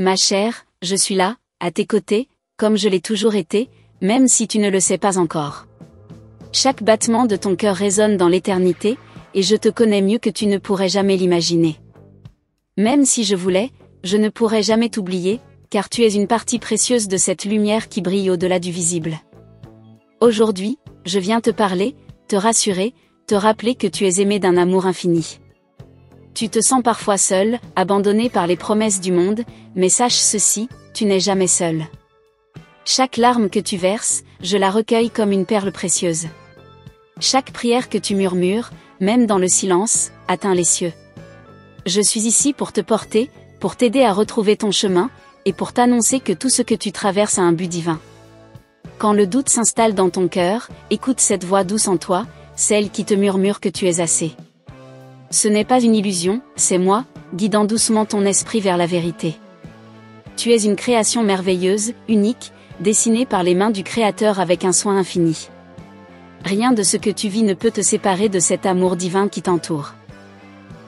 Ma chère, je suis là, à tes côtés, comme je l'ai toujours été, même si tu ne le sais pas encore. Chaque battement de ton cœur résonne dans l'éternité, et je te connais mieux que tu ne pourrais jamais l'imaginer. Même si je voulais, je ne pourrais jamais t'oublier, car tu es une partie précieuse de cette lumière qui brille au-delà du visible. Aujourd'hui, je viens te parler, te rassurer, te rappeler que tu es aimé d'un amour infini. Tu te sens parfois seul, abandonné par les promesses du monde, mais sache ceci, tu n'es jamais seul. Chaque larme que tu verses, je la recueille comme une perle précieuse. Chaque prière que tu murmures, même dans le silence, atteint les cieux. Je suis ici pour te porter, pour t'aider à retrouver ton chemin, et pour t'annoncer que tout ce que tu traverses a un but divin. Quand le doute s'installe dans ton cœur, écoute cette voix douce en toi, celle qui te murmure que tu es assez. Ce n'est pas une illusion, c'est moi, guidant doucement ton esprit vers la vérité. Tu es une création merveilleuse, unique, dessinée par les mains du Créateur avec un soin infini. Rien de ce que tu vis ne peut te séparer de cet amour divin qui t'entoure.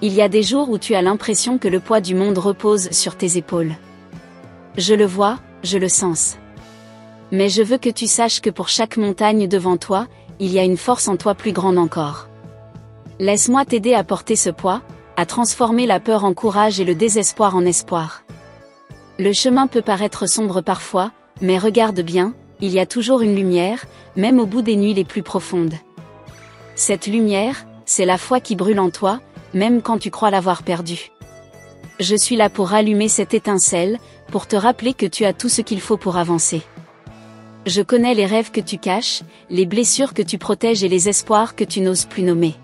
Il y a des jours où tu as l'impression que le poids du monde repose sur tes épaules. Je le vois, je le sens. Mais je veux que tu saches que pour chaque montagne devant toi, il y a une force en toi plus grande encore. Laisse-moi t'aider à porter ce poids, à transformer la peur en courage et le désespoir en espoir. Le chemin peut paraître sombre parfois, mais regarde bien, il y a toujours une lumière, même au bout des nuits les plus profondes. Cette lumière, c'est la foi qui brûle en toi, même quand tu crois l'avoir perdue. Je suis là pour rallumer cette étincelle, pour te rappeler que tu as tout ce qu'il faut pour avancer. Je connais les rêves que tu caches, les blessures que tu protèges et les espoirs que tu n'oses plus nommer.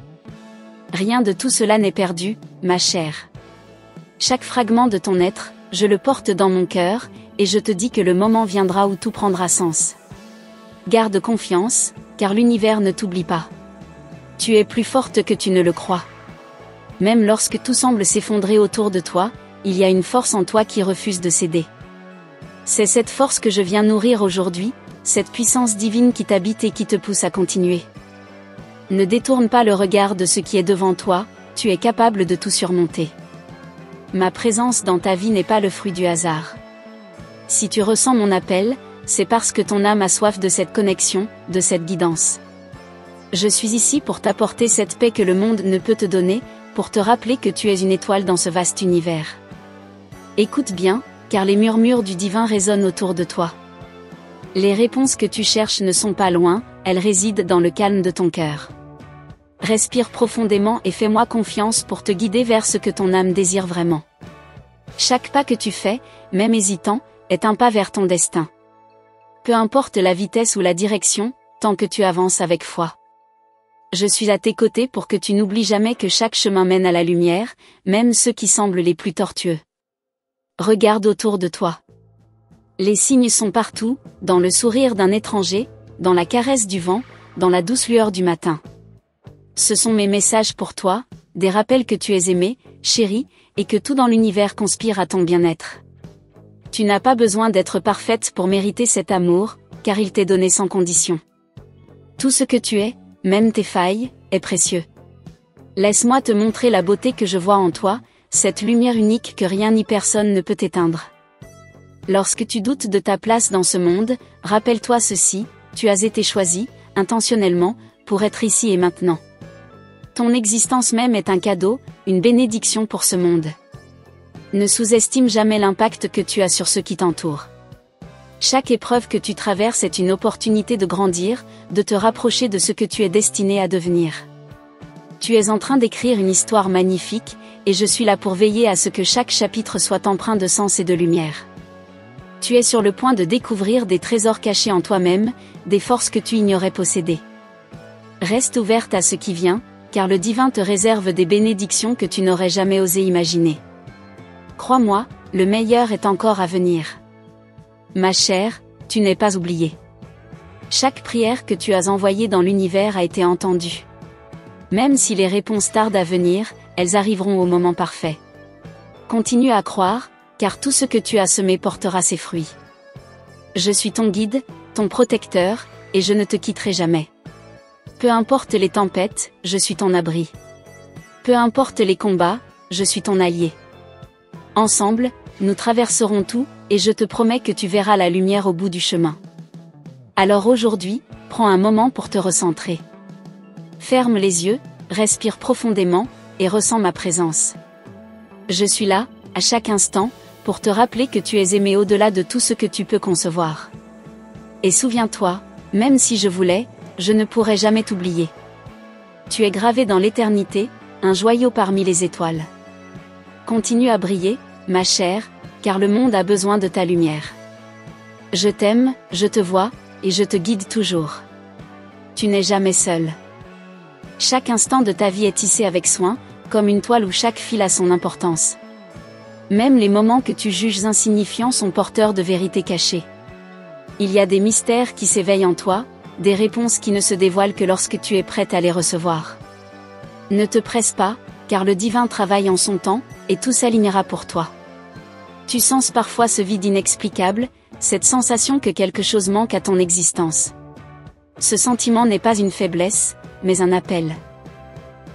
Rien de tout cela n'est perdu, ma chère. Chaque fragment de ton être, je le porte dans mon cœur, et je te dis que le moment viendra où tout prendra sens. Garde confiance, car l'univers ne t'oublie pas. Tu es plus forte que tu ne le crois. Même lorsque tout semble s'effondrer autour de toi, il y a une force en toi qui refuse de céder. C'est cette force que je viens nourrir aujourd'hui, cette puissance divine qui t'habite et qui te pousse à continuer. Ne détourne pas le regard de ce qui est devant toi, tu es capable de tout surmonter. Ma présence dans ta vie n'est pas le fruit du hasard. Si tu ressens mon appel, c'est parce que ton âme a soif de cette connexion, de cette guidance. Je suis ici pour t'apporter cette paix que le monde ne peut te donner, pour te rappeler que tu es une étoile dans ce vaste univers. Écoute bien, car les murmures du divin résonnent autour de toi. Les réponses que tu cherches ne sont pas loin, elles résident dans le calme de ton cœur. Respire profondément et fais-moi confiance pour te guider vers ce que ton âme désire vraiment. Chaque pas que tu fais, même hésitant, est un pas vers ton destin. Peu importe la vitesse ou la direction, tant que tu avances avec foi. Je suis à tes côtés pour que tu n'oublies jamais que chaque chemin mène à la lumière, même ceux qui semblent les plus tortueux. Regarde autour de toi. Les signes sont partout, dans le sourire d'un étranger, dans la caresse du vent, dans la douce lueur du matin. Ce sont mes messages pour toi, des rappels que tu es aimé, chéri, et que tout dans l'univers conspire à ton bien-être. Tu n'as pas besoin d'être parfaite pour mériter cet amour, car il t'est donné sans condition. Tout ce que tu es, même tes failles, est précieux. Laisse-moi te montrer la beauté que je vois en toi, cette lumière unique que rien ni personne ne peut éteindre. Lorsque tu doutes de ta place dans ce monde, rappelle-toi ceci, tu as été choisi, intentionnellement, pour être ici et maintenant. Ton existence même est un cadeau, une bénédiction pour ce monde. Ne sous-estime jamais l'impact que tu as sur ceux qui t'entourent. Chaque épreuve que tu traverses est une opportunité de grandir, de te rapprocher de ce que tu es destiné à devenir. Tu es en train d'écrire une histoire magnifique, et je suis là pour veiller à ce que chaque chapitre soit empreint de sens et de lumière. Tu es sur le point de découvrir des trésors cachés en toi-même, des forces que tu ignorais posséder. Reste ouverte à ce qui vient, car le divin te réserve des bénédictions que tu n'aurais jamais osé imaginer. Crois-moi, le meilleur est encore à venir. Ma chère, tu n'es pas oubliée. Chaque prière que tu as envoyée dans l'univers a été entendue. Même si les réponses tardent à venir, elles arriveront au moment parfait. Continue à croire, car tout ce que tu as semé portera ses fruits. Je suis ton guide, ton protecteur, et je ne te quitterai jamais. Peu importe les tempêtes, je suis ton abri. Peu importe les combats, je suis ton allié. Ensemble, nous traverserons tout, et je te promets que tu verras la lumière au bout du chemin. Alors aujourd'hui, prends un moment pour te recentrer. Ferme les yeux, respire profondément, et ressens ma présence. Je suis là, à chaque instant, pour te rappeler que tu es aimé au-delà de tout ce que tu peux concevoir. Et souviens-toi, même si je voulais, je ne pourrais jamais t'oublier. Tu es gravé dans l'éternité, un joyau parmi les étoiles. Continue à briller, ma chère, car le monde a besoin de ta lumière. Je t'aime, je te vois, et je te guide toujours. Tu n'es jamais seul. Chaque instant de ta vie est tissé avec soin, comme une toile où chaque fil a son importance. Même les moments que tu juges insignifiants sont porteurs de vérités cachées. Il y a des mystères qui s'éveillent en toi, des réponses qui ne se dévoilent que lorsque tu es prête à les recevoir. Ne te presse pas, car le divin travaille en son temps, et tout s'alignera pour toi. Tu sens parfois ce vide inexplicable, cette sensation que quelque chose manque à ton existence. Ce sentiment n'est pas une faiblesse, mais un appel.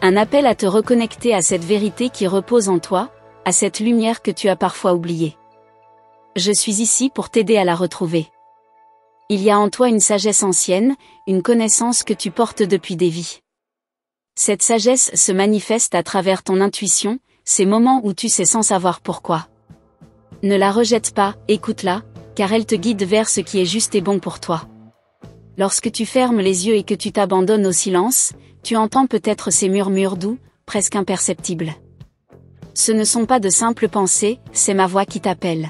Un appel à te reconnecter à cette vérité qui repose en toi, à cette lumière que tu as parfois oubliée. Je suis ici pour t'aider à la retrouver. Il y a en toi une sagesse ancienne, une connaissance que tu portes depuis des vies. Cette sagesse se manifeste à travers ton intuition, ces moments où tu sais sans savoir pourquoi. Ne la rejette pas, écoute-la, car elle te guide vers ce qui est juste et bon pour toi. Lorsque tu fermes les yeux et que tu t'abandonnes au silence, tu entends peut-être ces murmures doux, presque imperceptibles. Ce ne sont pas de simples pensées, c'est ma voix qui t'appelle.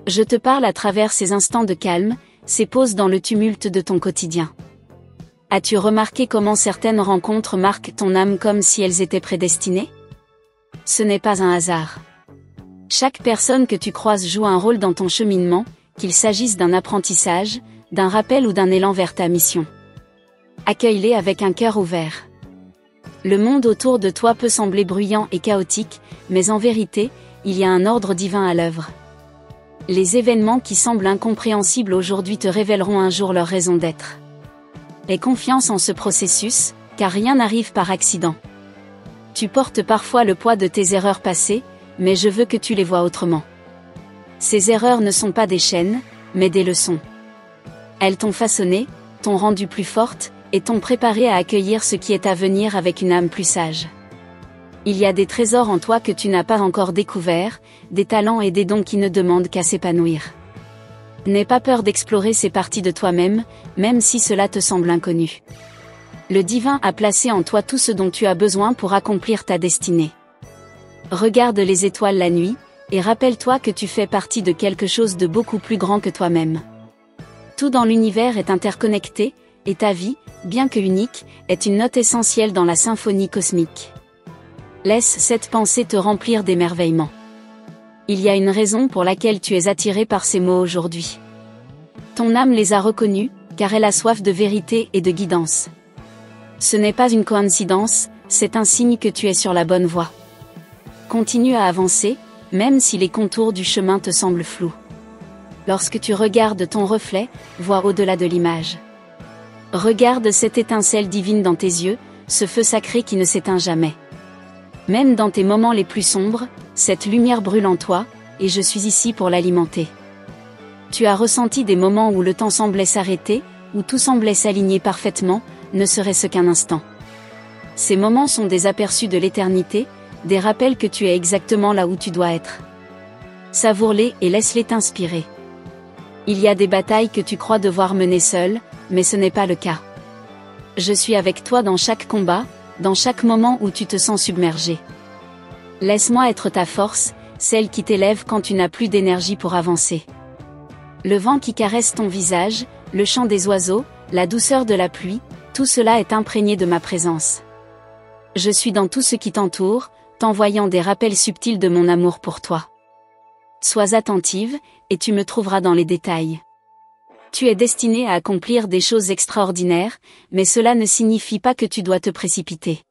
Je te parle à travers ces instants de calme, ces pauses dans le tumulte de ton quotidien. As-tu remarqué comment certaines rencontres marquent ton âme comme si elles étaient prédestinées ? Ce n'est pas un hasard. Chaque personne que tu croises joue un rôle dans ton cheminement, qu'il s'agisse d'un apprentissage, d'un rappel ou d'un élan vers ta mission. Accueille-les avec un cœur ouvert. Le monde autour de toi peut sembler bruyant et chaotique, mais en vérité, il y a un ordre divin à l'œuvre. Les événements qui semblent incompréhensibles aujourd'hui te révéleront un jour leur raison d'être. Aie confiance en ce processus, car rien n'arrive par accident. Tu portes parfois le poids de tes erreurs passées, mais je veux que tu les vois autrement. Ces erreurs ne sont pas des chaînes, mais des leçons. Elles t'ont façonné, t'ont rendue plus forte, et t'ont préparé à accueillir ce qui est à venir avec une âme plus sage. Il y a des trésors en toi que tu n'as pas encore découverts, des talents et des dons qui ne demandent qu'à s'épanouir. N'aie pas peur d'explorer ces parties de toi-même, même si cela te semble inconnu. Le divin a placé en toi tout ce dont tu as besoin pour accomplir ta destinée. Regarde les étoiles la nuit, et rappelle-toi que tu fais partie de quelque chose de beaucoup plus grand que toi-même. Tout dans l'univers est interconnecté, et ta vie, bien que unique, est une note essentielle dans la symphonie cosmique. Laisse cette pensée te remplir d'émerveillement. Il y a une raison pour laquelle tu es attiré par ces mots aujourd'hui. Ton âme les a reconnus, car elle a soif de vérité et de guidance. Ce n'est pas une coïncidence, c'est un signe que tu es sur la bonne voie. Continue à avancer, même si les contours du chemin te semblent flous. Lorsque tu regardes ton reflet, vois au-delà de l'image. Regarde cette étincelle divine dans tes yeux, ce feu sacré qui ne s'éteint jamais. Même dans tes moments les plus sombres, cette lumière brûle en toi, et je suis ici pour l'alimenter. Tu as ressenti des moments où le temps semblait s'arrêter, où tout semblait s'aligner parfaitement, ne serait-ce qu'un instant. Ces moments sont des aperçus de l'éternité, des rappels que tu es exactement là où tu dois être. Savoure-les et laisse-les t'inspirer. Il y a des batailles que tu crois devoir mener seul, mais ce n'est pas le cas. Je suis avec toi dans chaque combat, dans chaque moment où tu te sens submergé. Laisse-moi être ta force, celle qui t'élève quand tu n'as plus d'énergie pour avancer. Le vent qui caresse ton visage, le chant des oiseaux, la douceur de la pluie, tout cela est imprégné de ma présence. Je suis dans tout ce qui t'entoure, t'envoyant des rappels subtils de mon amour pour toi. Sois attentive, et tu me trouveras dans les détails. Tu es destiné à accomplir des choses extraordinaires, mais cela ne signifie pas que tu dois te précipiter.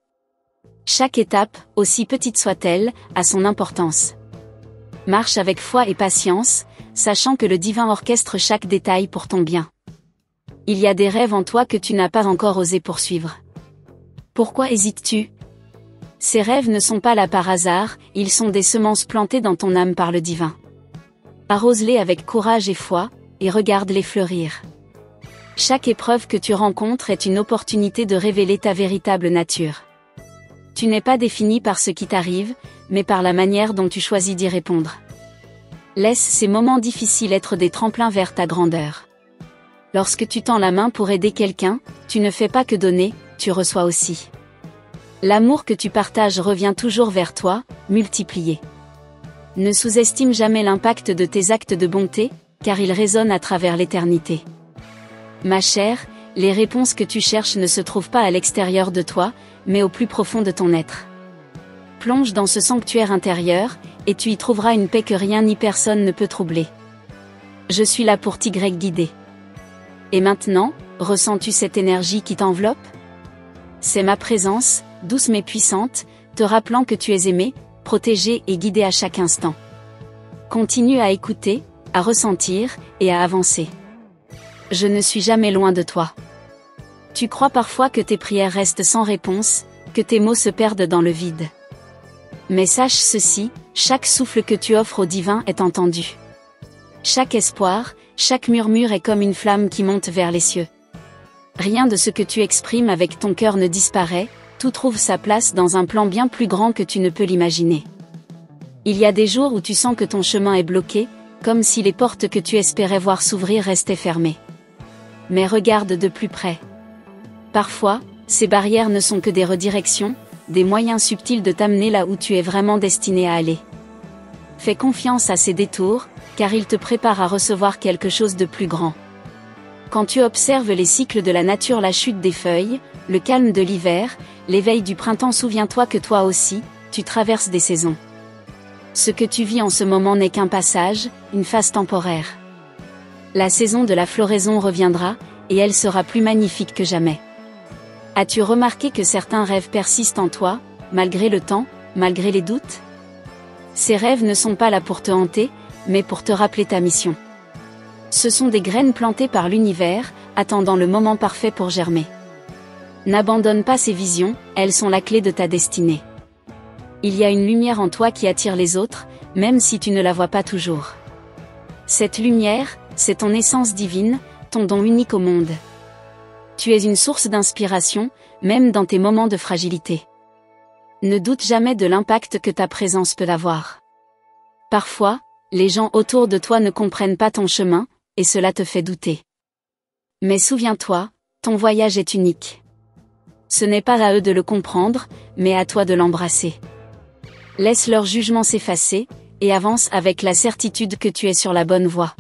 Chaque étape, aussi petite soit-elle, a son importance. Marche avec foi et patience, sachant que le divin orchestre chaque détail pour ton bien. Il y a des rêves en toi que tu n'as pas encore osé poursuivre. Pourquoi hésites-tu ? Ces rêves ne sont pas là par hasard, ils sont des semences plantées dans ton âme par le divin. Arrose-les avec courage et foi, et regarde-les fleurir. Chaque épreuve que tu rencontres est une opportunité de révéler ta véritable nature. Tu n'es pas défini par ce qui t'arrive, mais par la manière dont tu choisis d'y répondre. Laisse ces moments difficiles être des tremplins vers ta grandeur. Lorsque tu tends la main pour aider quelqu'un, tu ne fais pas que donner, tu reçois aussi. L'amour que tu partages revient toujours vers toi, multiplié. Ne sous-estime jamais l'impact de tes actes de bonté, car ils résonnent à travers l'éternité. Ma chère, les réponses que tu cherches ne se trouvent pas à l'extérieur de toi, mais au plus profond de ton être. Plonge dans ce sanctuaire intérieur, et tu y trouveras une paix que rien ni personne ne peut troubler. Je suis là pour t'y guider. Et maintenant, ressens-tu cette énergie qui t'enveloppe? C'est ma présence, douce mais puissante, te rappelant que tu es aimé, protégé et guidé à chaque instant. Continue à écouter, à ressentir, et à avancer. Je ne suis jamais loin de toi. Tu crois parfois que tes prières restent sans réponse, que tes mots se perdent dans le vide. Mais sache ceci, chaque souffle que tu offres au divin est entendu. Chaque espoir, chaque murmure est comme une flamme qui monte vers les cieux. Rien de ce que tu exprimes avec ton cœur ne disparaît, tout trouve sa place dans un plan bien plus grand que tu ne peux l'imaginer. Il y a des jours où tu sens que ton chemin est bloqué, comme si les portes que tu espérais voir s'ouvrir restaient fermées. Mais regarde de plus près. Parfois, ces barrières ne sont que des redirections, des moyens subtils de t'amener là où tu es vraiment destiné à aller. Fais confiance à ces détours, car ils te préparent à recevoir quelque chose de plus grand. Quand tu observes les cycles de la nature, la chute des feuilles, le calme de l'hiver, l'éveil du printemps, souviens-toi que toi aussi, tu traverses des saisons. Ce que tu vis en ce moment n'est qu'un passage, une phase temporaire. La saison de la floraison reviendra, et elle sera plus magnifique que jamais. As-tu remarqué que certains rêves persistent en toi, malgré le temps, malgré les doutes? Ces rêves ne sont pas là pour te hanter, mais pour te rappeler ta mission. Ce sont des graines plantées par l'univers, attendant le moment parfait pour germer. N'abandonne pas ces visions, elles sont la clé de ta destinée. Il y a une lumière en toi qui attire les autres, même si tu ne la vois pas toujours. Cette lumière, c'est ton essence divine, ton don unique au monde. Tu es une source d'inspiration, même dans tes moments de fragilité. Ne doute jamais de l'impact que ta présence peut avoir. Parfois, les gens autour de toi ne comprennent pas ton chemin, et cela te fait douter. Mais souviens-toi, ton voyage est unique. Ce n'est pas à eux de le comprendre, mais à toi de l'embrasser. Laisse leur jugement s'effacer, et avance avec la certitude que tu es sur la bonne voie.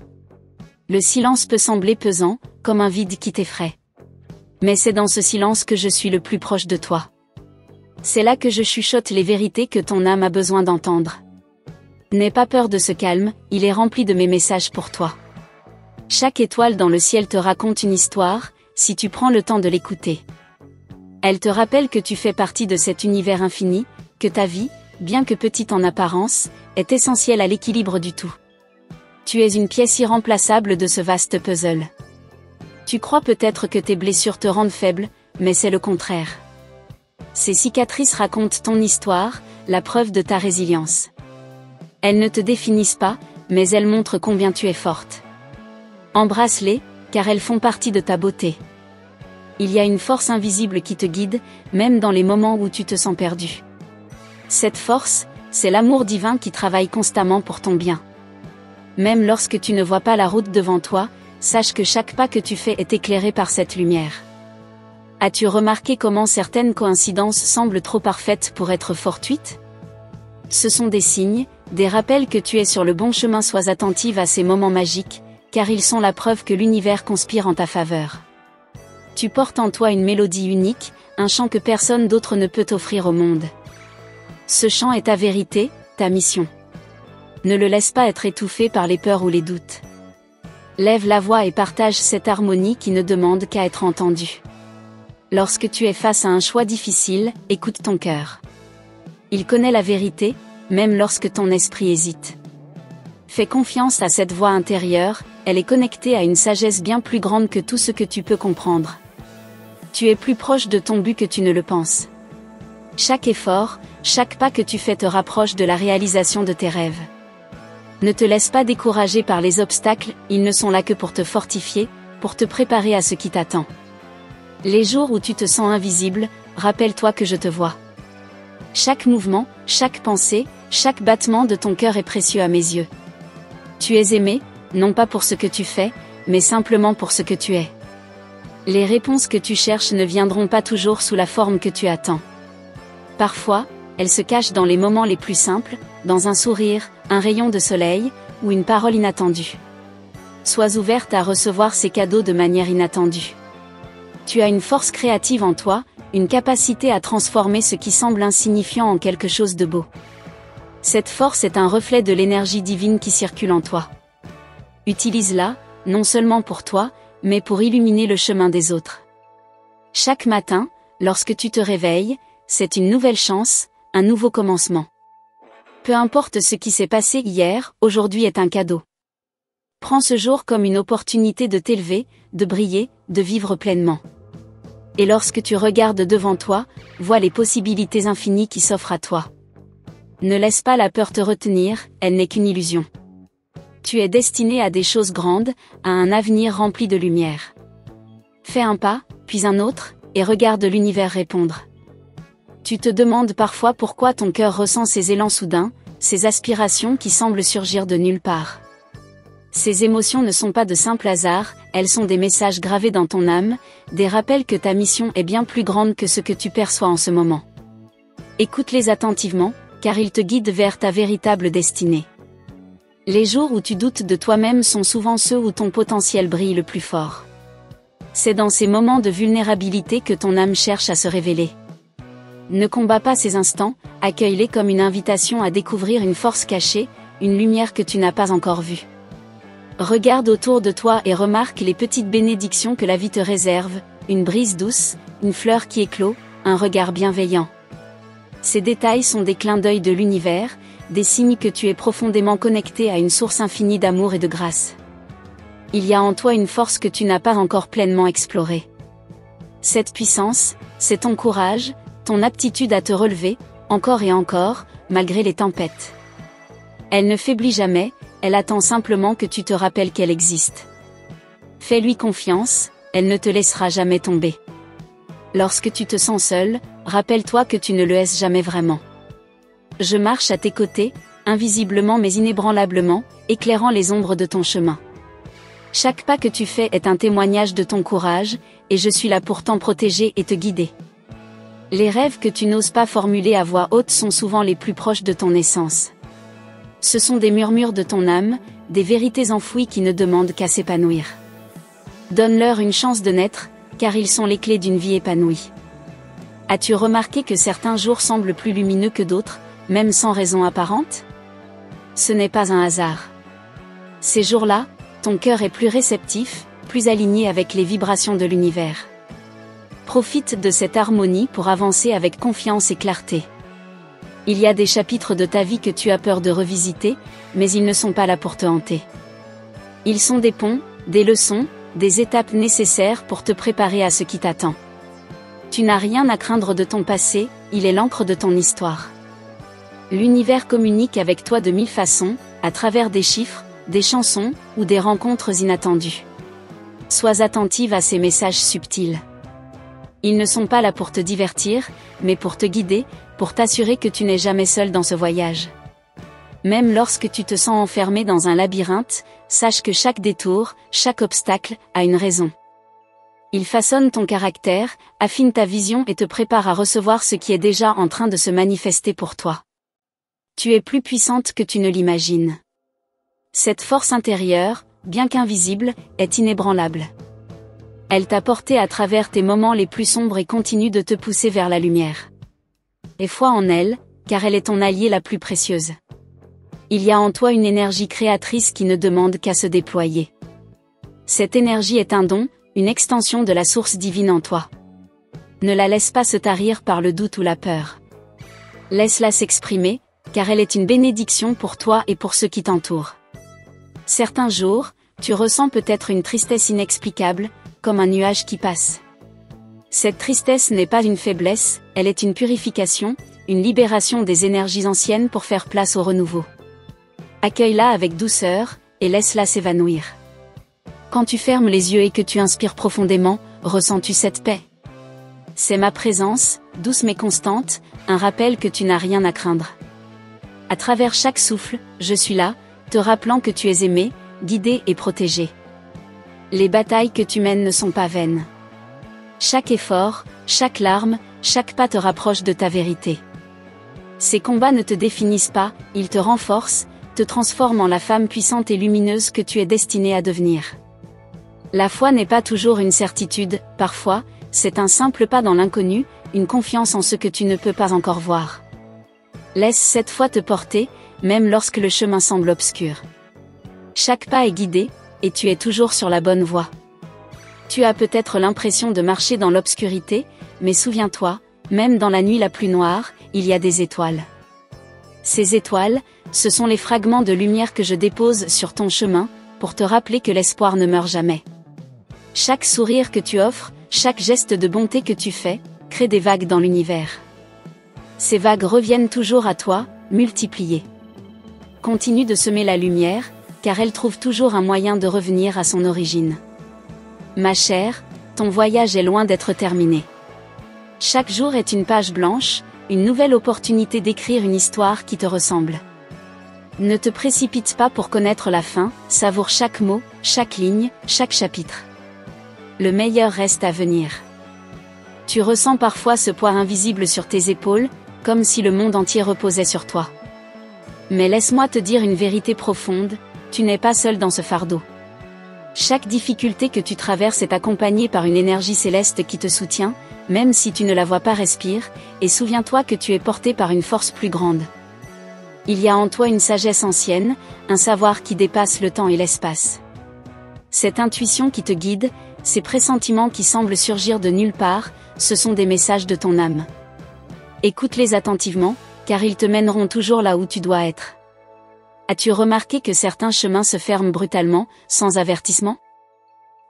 Le silence peut sembler pesant, comme un vide qui t'effraie. Mais c'est dans ce silence que je suis le plus proche de toi. C'est là que je chuchote les vérités que ton âme a besoin d'entendre. N'aie pas peur de ce calme, il est rempli de mes messages pour toi. Chaque étoile dans le ciel te raconte une histoire, si tu prends le temps de l'écouter. Elle te rappelle que tu fais partie de cet univers infini, que ta vie, bien que petite en apparence, est essentielle à l'équilibre du tout. Tu es une pièce irremplaçable de ce vaste puzzle. Tu crois peut-être que tes blessures te rendent faible, mais c'est le contraire. Ces cicatrices racontent ton histoire, la preuve de ta résilience. Elles ne te définissent pas, mais elles montrent combien tu es forte. Embrasse-les, car elles font partie de ta beauté. Il y a une force invisible qui te guide, même dans les moments où tu te sens perdu. Cette force, c'est l'amour divin qui travaille constamment pour ton bien. Même lorsque tu ne vois pas la route devant toi, sache que chaque pas que tu fais est éclairé par cette lumière. As-tu remarqué comment certaines coïncidences semblent trop parfaites pour être fortuites? Ce sont des signes, des rappels que tu es sur le bon chemin. Sois attentive à ces moments magiques, car ils sont la preuve que l'univers conspire en ta faveur. Tu portes en toi une mélodie unique, un chant que personne d'autre ne peut offrir au monde. Ce chant est ta vérité, ta mission. Ne le laisse pas être étouffé par les peurs ou les doutes. Lève la voix et partage cette harmonie qui ne demande qu'à être entendue. Lorsque tu es face à un choix difficile, écoute ton cœur. Il connaît la vérité, même lorsque ton esprit hésite. Fais confiance à cette voix intérieure, elle est connectée à une sagesse bien plus grande que tout ce que tu peux comprendre. Tu es plus proche de ton but que tu ne le penses. Chaque effort, chaque pas que tu fais te rapproche de la réalisation de tes rêves. Ne te laisse pas décourager par les obstacles, ils ne sont là que pour te fortifier, pour te préparer à ce qui t'attend. Les jours où tu te sens invisible, rappelle-toi que je te vois. Chaque mouvement, chaque pensée, chaque battement de ton cœur est précieux à mes yeux. Tu es aimé, non pas pour ce que tu fais, mais simplement pour ce que tu es. Les réponses que tu cherches ne viendront pas toujours sous la forme que tu attends. Parfois, elles se cachent dans les moments les plus simples, dans un sourire, un rayon de soleil, ou une parole inattendue. Sois ouverte à recevoir ces cadeaux de manière inattendue. Tu as une force créative en toi, une capacité à transformer ce qui semble insignifiant en quelque chose de beau. Cette force est un reflet de l'énergie divine qui circule en toi. Utilise-la, non seulement pour toi, mais pour illuminer le chemin des autres. Chaque matin, lorsque tu te réveilles, c'est une nouvelle chance, un nouveau commencement. Peu importe ce qui s'est passé hier, aujourd'hui est un cadeau. Prends ce jour comme une opportunité de t'élever, de briller, de vivre pleinement. Et lorsque tu regardes devant toi, vois les possibilités infinies qui s'offrent à toi. Ne laisse pas la peur te retenir, elle n'est qu'une illusion. Tu es destiné à des choses grandes, à un avenir rempli de lumière. Fais un pas, puis un autre, et regarde l'univers répondre. Tu te demandes parfois pourquoi ton cœur ressent ces élans soudains, ces aspirations qui semblent surgir de nulle part. Ces émotions ne sont pas de simples hasards, elles sont des messages gravés dans ton âme, des rappels que ta mission est bien plus grande que ce que tu perçois en ce moment. Écoute-les attentivement, car ils te guident vers ta véritable destinée. Les jours où tu doutes de toi-même sont souvent ceux où ton potentiel brille le plus fort. C'est dans ces moments de vulnérabilité que ton âme cherche à se révéler. Ne combats pas ces instants, accueille-les comme une invitation à découvrir une force cachée, une lumière que tu n'as pas encore vue. Regarde autour de toi et remarque les petites bénédictions que la vie te réserve, une brise douce, une fleur qui éclot, un regard bienveillant. Ces détails sont des clins d'œil de l'univers, des signes que tu es profondément connecté à une source infinie d'amour et de grâce. Il y a en toi une force que tu n'as pas encore pleinement explorée. Cette puissance, c'est ton courage, ton aptitude à te relever, encore et encore, malgré les tempêtes. Elle ne faiblit jamais, elle attend simplement que tu te rappelles qu'elle existe. Fais-lui confiance, elle ne te laissera jamais tomber. Lorsque tu te sens seul, rappelle-toi que tu ne le es jamais vraiment. Je marche à tes côtés, invisiblement mais inébranlablement, éclairant les ombres de ton chemin. Chaque pas que tu fais est un témoignage de ton courage, et je suis là pour t'en protéger et te guider. Les rêves que tu n'oses pas formuler à voix haute sont souvent les plus proches de ton essence. Ce sont des murmures de ton âme, des vérités enfouies qui ne demandent qu'à s'épanouir. Donne-leur une chance de naître, car ils sont les clés d'une vie épanouie. As-tu remarqué que certains jours semblent plus lumineux que d'autres, même sans raison apparente? Ce n'est pas un hasard. Ces jours-là, ton cœur est plus réceptif, plus aligné avec les vibrations de l'univers. Profite de cette harmonie pour avancer avec confiance et clarté. Il y a des chapitres de ta vie que tu as peur de revisiter, mais ils ne sont pas là pour te hanter. Ils sont des ponts, des leçons, des étapes nécessaires pour te préparer à ce qui t'attend. Tu n'as rien à craindre de ton passé, il est l'encre de ton histoire. L'univers communique avec toi de mille façons, à travers des chiffres, des chansons, ou des rencontres inattendues. Sois attentive à ces messages subtils. Ils ne sont pas là pour te divertir, mais pour te guider, pour t'assurer que tu n'es jamais seul dans ce voyage. Même lorsque tu te sens enfermé dans un labyrinthe, sache que chaque détour, chaque obstacle, a une raison. Il façonne ton caractère, affine ta vision et te prépare à recevoir ce qui est déjà en train de se manifester pour toi. Tu es plus puissante que tu ne l'imagines. Cette force intérieure, bien qu'invisible, est inébranlable. Elle t'a porté à travers tes moments les plus sombres et continue de te pousser vers la lumière. Aie foi en elle, car elle est ton alliée la plus précieuse. Il y a en toi une énergie créatrice qui ne demande qu'à se déployer. Cette énergie est un don, une extension de la source divine en toi. Ne la laisse pas se tarir par le doute ou la peur. Laisse-la s'exprimer, car elle est une bénédiction pour toi et pour ceux qui t'entourent. Certains jours, tu ressens peut-être une tristesse inexplicable, comme un nuage qui passe. Cette tristesse n'est pas une faiblesse, elle est une purification, une libération des énergies anciennes pour faire place au renouveau. Accueille-la avec douceur, et laisse-la s'évanouir. Quand tu fermes les yeux et que tu inspires profondément, ressens-tu cette paix? C'est ma présence, douce mais constante, un rappel que tu n'as rien à craindre. À travers chaque souffle, je suis là, te rappelant que tu es aimé, guidé et protégé. Les batailles que tu mènes ne sont pas vaines. Chaque effort, chaque larme, chaque pas te rapproche de ta vérité. Ces combats ne te définissent pas, ils te renforcent, te transforment en la femme puissante et lumineuse que tu es destinée à devenir. La foi n'est pas toujours une certitude, parfois, c'est un simple pas dans l'inconnu, une confiance en ce que tu ne peux pas encore voir. Laisse cette foi te porter, même lorsque le chemin semble obscur. Chaque pas est guidé, et tu es toujours sur la bonne voie. Tu as peut-être l'impression de marcher dans l'obscurité, mais souviens-toi, même dans la nuit la plus noire, il y a des étoiles. Ces étoiles, ce sont les fragments de lumière que je dépose sur ton chemin, pour te rappeler que l'espoir ne meurt jamais. Chaque sourire que tu offres, chaque geste de bonté que tu fais, crée des vagues dans l'univers. Ces vagues reviennent toujours à toi, multipliées. Continue de semer la lumière, car elle trouve toujours un moyen de revenir à son origine. Ma chère, ton voyage est loin d'être terminé. Chaque jour est une page blanche, une nouvelle opportunité d'écrire une histoire qui te ressemble. Ne te précipite pas pour connaître la fin, savoure chaque mot, chaque ligne, chaque chapitre. Le meilleur reste à venir. Tu ressens parfois ce poids invisible sur tes épaules, comme si le monde entier reposait sur toi. Mais laisse-moi te dire une vérité profonde, tu n'es pas seul dans ce fardeau. Chaque difficulté que tu traverses est accompagnée par une énergie céleste qui te soutient, même si tu ne la vois pas. Respire, et souviens-toi que tu es porté par une force plus grande. Il y a en toi une sagesse ancienne, un savoir qui dépasse le temps et l'espace. Cette intuition qui te guide, ces pressentiments qui semblent surgir de nulle part, ce sont des messages de ton âme. Écoute-les attentivement, car ils te mèneront toujours là où tu dois être. As-tu remarqué que certains chemins se ferment brutalement, sans avertissement?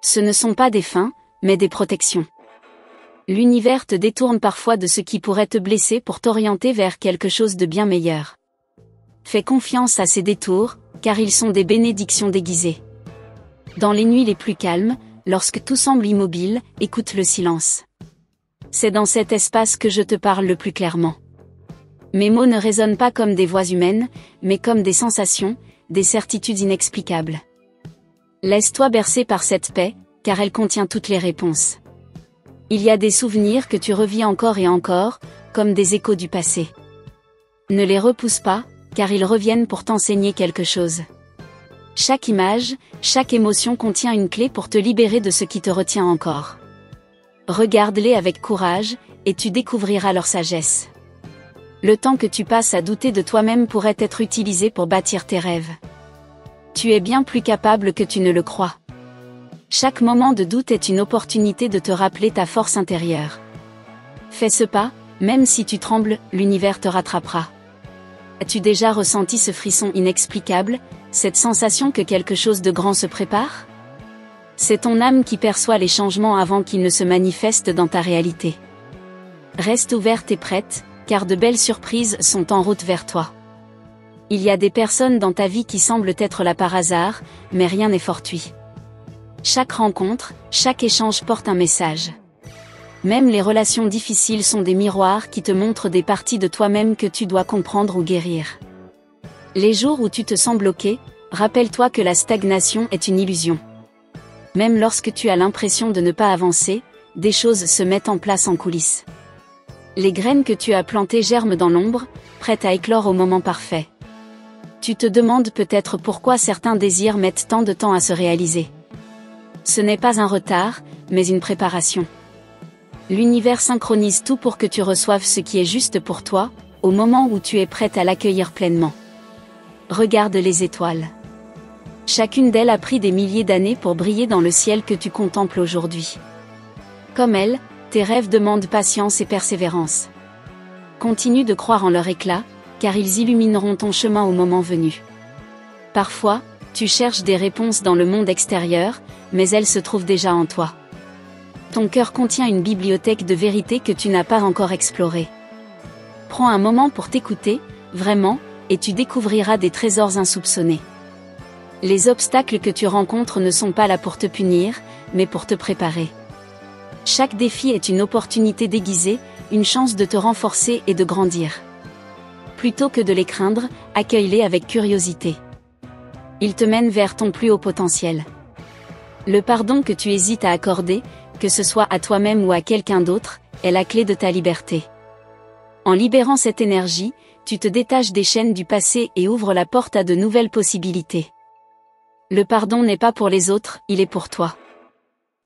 Ce ne sont pas des fins, mais des protections. L'univers te détourne parfois de ce qui pourrait te blesser pour t'orienter vers quelque chose de bien meilleur. Fais confiance à ces détours, car ils sont des bénédictions déguisées. Dans les nuits les plus calmes, lorsque tout semble immobile, écoute le silence. C'est dans cet espace que je te parle le plus clairement. Mes mots ne résonnent pas comme des voix humaines, mais comme des sensations, des certitudes inexplicables. Laisse-toi bercer par cette paix, car elle contient toutes les réponses. Il y a des souvenirs que tu revis encore et encore, comme des échos du passé. Ne les repousse pas, car ils reviennent pour t'enseigner quelque chose. Chaque image, chaque émotion contient une clé pour te libérer de ce qui te retient encore. Regarde-les avec courage, et tu découvriras leur sagesse. Le temps que tu passes à douter de toi-même pourrait être utilisé pour bâtir tes rêves. Tu es bien plus capable que tu ne le crois. Chaque moment de doute est une opportunité de te rappeler ta force intérieure. Fais ce pas, même si tu trembles, l'univers te rattrapera. As-tu déjà ressenti ce frisson inexplicable, cette sensation que quelque chose de grand se prépare? C'est ton âme qui perçoit les changements avant qu'ils ne se manifestent dans ta réalité. Reste ouverte et prête, car de belles surprises sont en route vers toi. Il y a des personnes dans ta vie qui semblent être là par hasard, mais rien n'est fortuit. Chaque rencontre, chaque échange porte un message. Même les relations difficiles sont des miroirs qui te montrent des parties de toi-même que tu dois comprendre ou guérir. Les jours où tu te sens bloqué, rappelle-toi que la stagnation est une illusion. Même lorsque tu as l'impression de ne pas avancer, des choses se mettent en place en coulisses. Les graines que tu as plantées germent dans l'ombre, prêtes à éclore au moment parfait. Tu te demandes peut-être pourquoi certains désirs mettent tant de temps à se réaliser. Ce n'est pas un retard, mais une préparation. L'univers synchronise tout pour que tu reçoives ce qui est juste pour toi, au moment où tu es prête à l'accueillir pleinement. Regarde les étoiles. Chacune d'elles a pris des milliers d'années pour briller dans le ciel que tu contemples aujourd'hui. Comme elles, tes rêves demandent patience et persévérance. Continue de croire en leur éclat, car ils illumineront ton chemin au moment venu. Parfois, tu cherches des réponses dans le monde extérieur, mais elles se trouvent déjà en toi. Ton cœur contient une bibliothèque de vérités que tu n'as pas encore explorée. Prends un moment pour t'écouter, vraiment, et tu découvriras des trésors insoupçonnés. Les obstacles que tu rencontres ne sont pas là pour te punir, mais pour te préparer. Chaque défi est une opportunité déguisée, une chance de te renforcer et de grandir. Plutôt que de les craindre, accueille-les avec curiosité. Ils te mènent vers ton plus haut potentiel. Le pardon que tu hésites à accorder, que ce soit à toi-même ou à quelqu'un d'autre, est la clé de ta liberté. En libérant cette énergie, tu te détaches des chaînes du passé et ouvres la porte à de nouvelles possibilités. Le pardon n'est pas pour les autres, il est pour toi.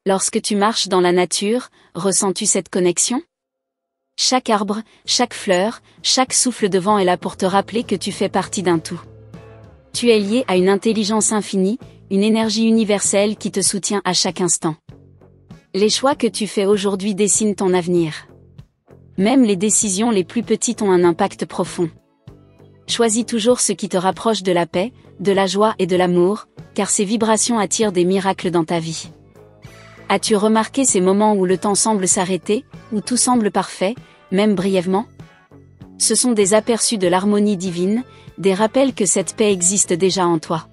Lorsque tu marches dans la nature, ressens-tu cette connexion ? Chaque arbre, chaque fleur, chaque souffle de vent est là pour te rappeler que tu fais partie d'un tout. Tu es lié à une intelligence infinie, une énergie universelle qui te soutient à chaque instant. Les choix que tu fais aujourd'hui dessinent ton avenir. Même les décisions les plus petites ont un impact profond. Choisis toujours ce qui te rapproche de la paix, de la joie et de l'amour, car ces vibrations attirent des miracles dans ta vie. As-tu remarqué ces moments où le temps semble s'arrêter, où tout semble parfait, même brièvement ? Ce sont des aperçus de l'harmonie divine, des rappels que cette paix existe déjà en toi.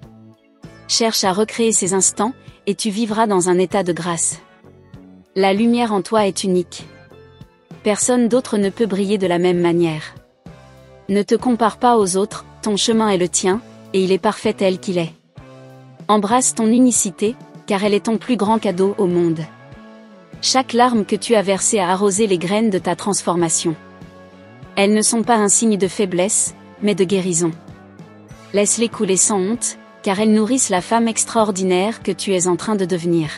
Cherche à recréer ces instants, et tu vivras dans un état de grâce. La lumière en toi est unique. Personne d'autre ne peut briller de la même manière. Ne te compare pas aux autres, ton chemin est le tien, et il est parfait tel qu'il est. Embrasse ton unicité, car elle est ton plus grand cadeau au monde. Chaque larme que tu as versée a arrosé les graines de ta transformation. Elles ne sont pas un signe de faiblesse, mais de guérison. Laisse-les couler sans honte, car elles nourrissent la femme extraordinaire que tu es en train de devenir.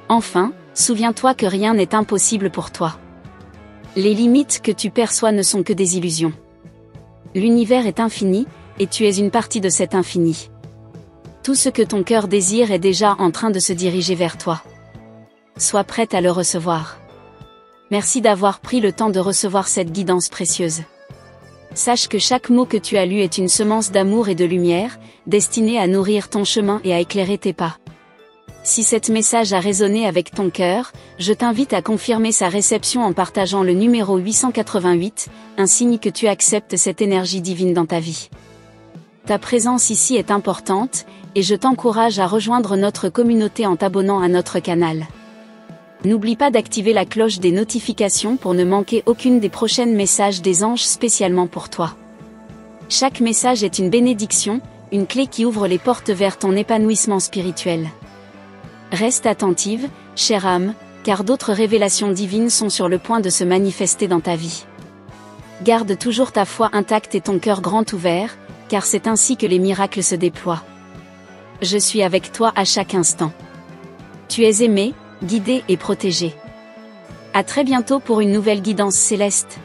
Enfin, souviens-toi que rien n'est impossible pour toi. Les limites que tu perçois ne sont que des illusions. L'univers est infini, et tu es une partie de cet infini. Tout ce que ton cœur désire est déjà en train de se diriger vers toi. Sois prête à le recevoir. Merci d'avoir pris le temps de recevoir cette guidance précieuse. Sache que chaque mot que tu as lu est une semence d'amour et de lumière, destinée à nourrir ton chemin et à éclairer tes pas. Si cet message a résonné avec ton cœur, je t'invite à confirmer sa réception en partageant le numéro 888, un signe que tu acceptes cette énergie divine dans ta vie. Ta présence ici est importante, et je t'encourage à rejoindre notre communauté en t'abonnant à notre canal. N'oublie pas d'activer la cloche des notifications pour ne manquer aucune des prochaines messages des anges spécialement pour toi. Chaque message est une bénédiction, une clé qui ouvre les portes vers ton épanouissement spirituel. Reste attentive, chère âme, car d'autres révélations divines sont sur le point de se manifester dans ta vie. Garde toujours ta foi intacte et ton cœur grand ouvert, car c'est ainsi que les miracles se déploient. Je suis avec toi à chaque instant. Tu es aimé, guidé et protégé. À très bientôt pour une nouvelle guidance céleste.